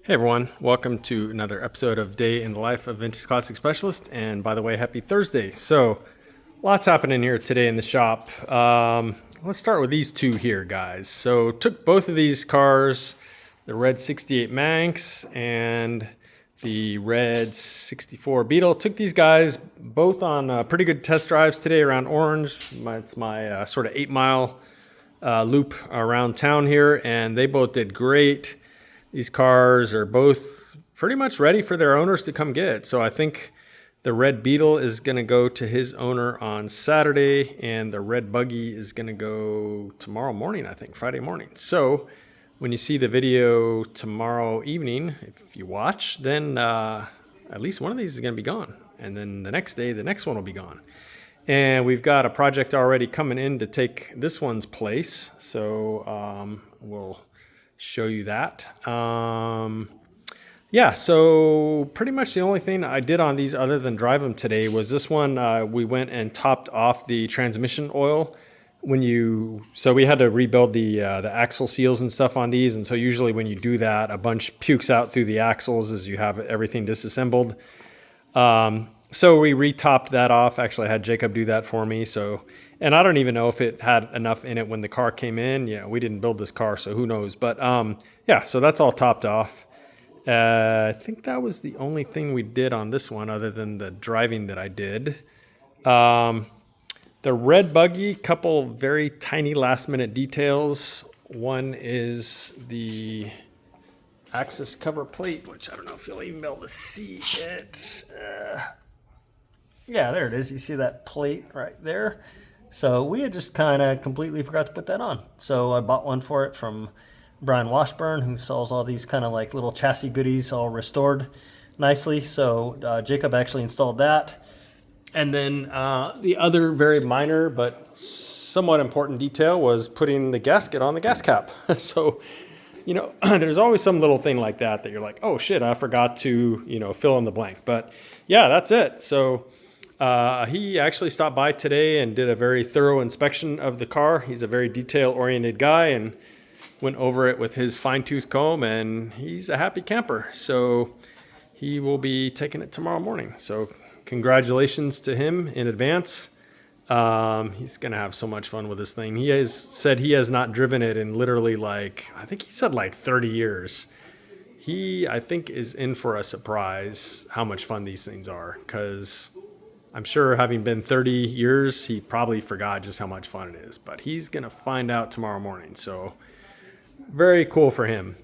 Hey everyone, welcome to another episode of Day in the Life of Vintage Classic Specialist. And by the way, happy Thursday. So, lots happening here today in the shop. Let's start with these two here, guys. So, took both of these cars, the red 68 Manx and the red 64 Beetle. Took these guys both on pretty good test drives today around Orange. It's my sort of 8-mile loop around town here, and they both did great. These cars are both pretty much ready for their owners to come get. So I think the red Beetle is going to go to his owner on Saturday, and the red Buggy is going to go tomorrow morning, I think, Friday morning. So when you see the video tomorrow evening, if you watch, then at least one of these is going to be gone. And then the next day, the next one will be gone. And we've got a project already coming in to take this one's place. So we'll show you that. Yeah, so pretty much the only thing I did on these other than drive them today was this one. We went and topped off the transmission oil. So we had to rebuild the axle seals and stuff on these, and so usually when you do that, a bunch pukes out through the axles as you have everything disassembled. So we re-topped that off. Actually, I had Jacob do that for me. And I don't even know if it had enough in it when the car came in. Yeah, we didn't build this car, so who knows. But yeah, so that's all topped off. I think that was the only thing we did on this one other than the driving that I did. The red Buggy, couple very tiny last minute details. One is the axis cover plate, which I don't know if you'll even be able to see it. Yeah, there it is. You see that plate right there? So we had just kind of completely forgot to put that on. So I bought one for it from Brian Washburn, who sells all these kind of like little chassis goodies all restored nicely. So Jacob actually installed that. And then the other very minor but somewhat important detail was putting the gasket on the gas cap. So, there's always some little thing like that you're like, oh shit, I forgot to, fill in the blank. But yeah, that's it. So he actually stopped by today and did a very thorough inspection of the car. He's a very detail-oriented guy and went over it with his fine-tooth comb, and he's a happy camper. So he will be taking it tomorrow morning. So congratulations to him in advance. He's going to have so much fun with this thing. He has said he has not driven it in literally I think he said 30 years. He, I think, is in for a surprise how much fun these things are, because I'm sure having been 30 years, he probably forgot just how much fun it is. But he's going to find out tomorrow morning. So very cool for him.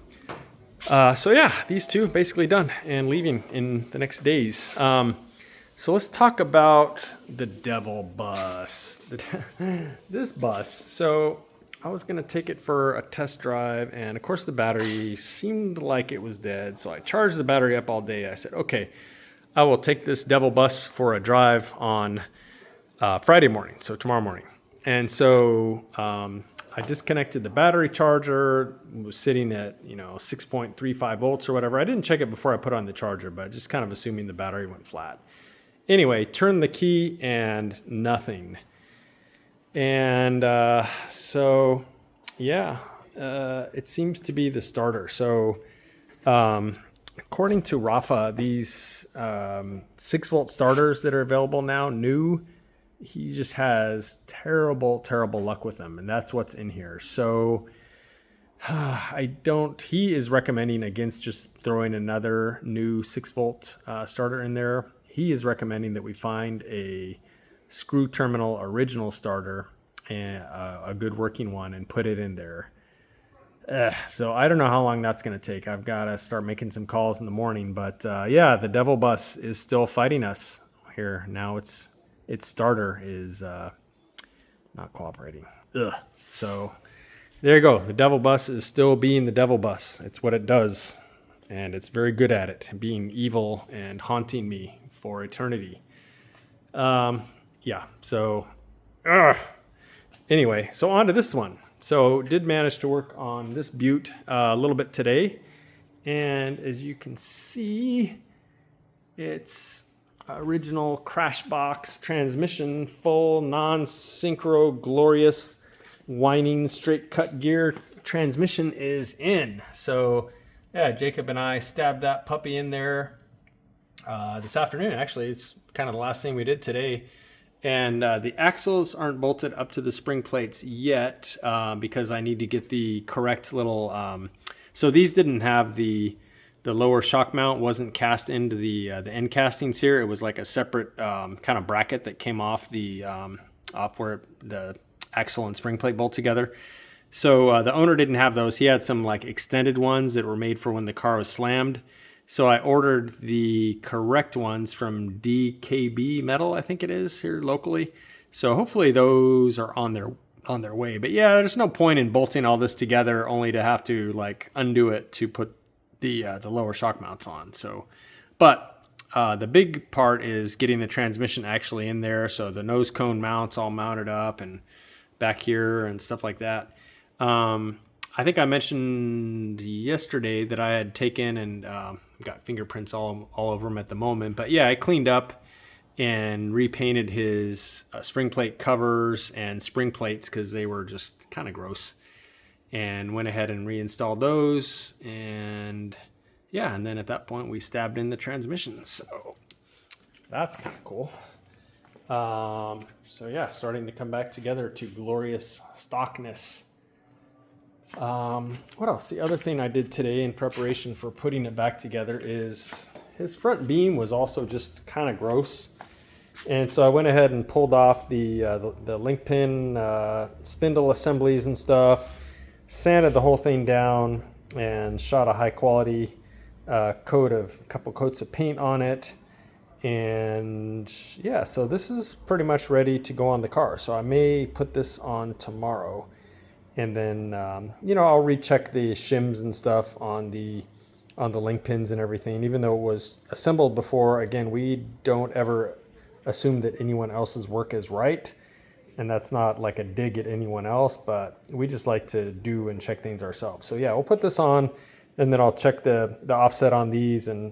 So yeah, these two basically done and leaving in the next days. So let's talk about the Devil bus. This bus. So I was going to take it for a test drive, and of course the battery seemed like it was dead. So I charged the battery up all day. I said, okay, I will take this Devil bus for a drive on Friday morning, so tomorrow morning. And so I disconnected the battery charger. It was sitting at 6.35 volts or whatever. I didn't check it before I put on the charger, but just kind of assuming the battery went flat. Anyway, turned the key and nothing. And so yeah, it seems to be the starter. So according to Rafa, these 6-volt starters that are available now, new, he just has terrible luck with them, and that's what's in here. So he is recommending against just throwing another new 6-volt starter in there. He is recommending that we find a screw terminal original starter, and a good working one, and put it in there. So I don't know how long that's going to take. I've got to start making some calls in the morning. But yeah, the Devil bus is still fighting us here. Now its starter is not cooperating. Ugh. So there you go. The Devil bus is still being the Devil bus. It's what it does. And it's very good at it, being evil and haunting me for eternity. Yeah, so anyway, so on to this one. So did manage to work on this Butte a little bit today. And as you can see, it's original crash box transmission, full non-synchro, glorious, whining straight cut gear transmission is in. So Yeah, Jacob and I stabbed that puppy in there this afternoon. Actually, it's kind of the last thing we did today. And the axles aren't bolted up to the spring plates yet because I need to get the correct little. So these didn't have the lower shock mount wasn't cast into the end castings here. It was like a separate kind of bracket that came off the off where the axle and spring plate bolt together. So the owner didn't have those. He had some like extended ones that were made for when the car was slammed. So I ordered the correct ones from DKB Metal, I think it is here locally. So hopefully those are on their way. But yeah, there's no point in bolting all this together only to have to like undo it to put the lower shock mounts on. So, but the big part is getting the transmission actually in there. So the nose cone mounts all mounted up and back here and stuff like that. I think I mentioned yesterday that I had taken and got fingerprints all over him at the moment. But yeah, I cleaned up and repainted his spring plate covers and spring plates because they were just kind of gross. And went ahead and reinstalled those. And yeah, and then at that point we stabbed in the transmission. So that's kind of cool. So yeah, starting to come back together to glorious stockness. What else? The other thing I did today in preparation for putting it back together is his front beam was also just kind of gross. And so I went ahead and pulled off the link pin spindle assemblies and stuff, sanded the whole thing down, and shot a high quality coat of a couple coats of paint on it. And yeah, so this is pretty much ready to go on the car. So I may put this on tomorrow. And then, I'll recheck the shims and stuff on the link pins and everything. Even though it was assembled before, again, we don't ever assume that anyone else's work is right. And that's not like a dig at anyone else, but we just like to do and check things ourselves. So yeah, we'll put this on, and then I'll check the offset on these and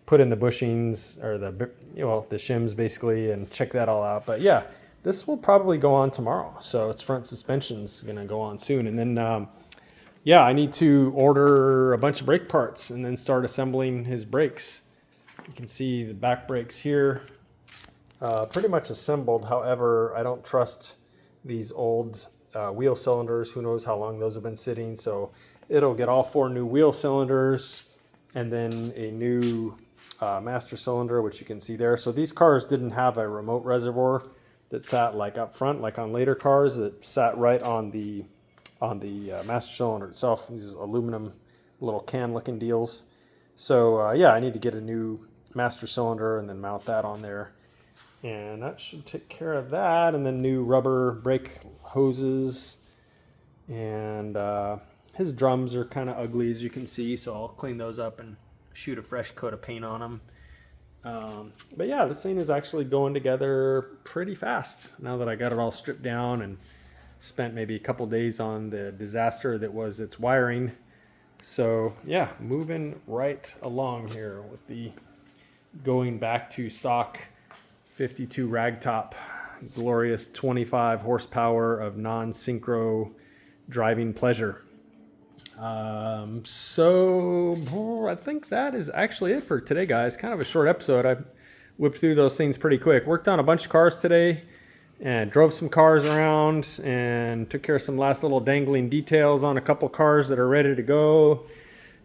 put in the bushings or the shims basically, and check that all out. But yeah, this will probably go on tomorrow. So its front suspension's gonna go on soon. And then, I need to order a bunch of brake parts and then start assembling his brakes. You can see the back brakes here, pretty much assembled. However, I don't trust these old wheel cylinders. Who knows how long those have been sitting. So it'll get all 4 new wheel cylinders and then a new master cylinder, which you can see there. So these cars didn't have a remote reservoir that sat like up front, like on later cars. It sat right on the master cylinder itself. These aluminum little can looking deals. So I need to get a new master cylinder and then mount that on there, and that should take care of that. And then new rubber brake hoses, and his drums are kind of ugly, as you can see, so I'll clean those up and shoot a fresh coat of paint on them. But yeah, this thing is actually going together pretty fast now that I got it all stripped down and spent maybe a couple days on the disaster that was its wiring. So yeah, moving right along here with the going back to stock 52 ragtop, glorious 25 horsepower of non-synchro driving pleasure. So I think that is actually it for today, guys. Kind of a short episode. I whipped through those things pretty quick. Worked on a bunch of cars today and drove some cars around and took care of some last little dangling details on a couple cars that are ready to go.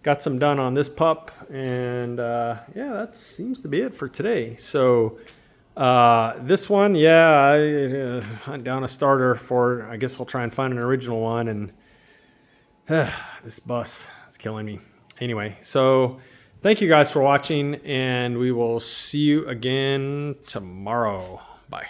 Got some done on this pup, and that seems to be it for today. So this one, I hunt down a starter for, I guess I'll try and find an original one, and this bus is killing me. Anyway, so thank you guys for watching, and we will see you again tomorrow. Bye.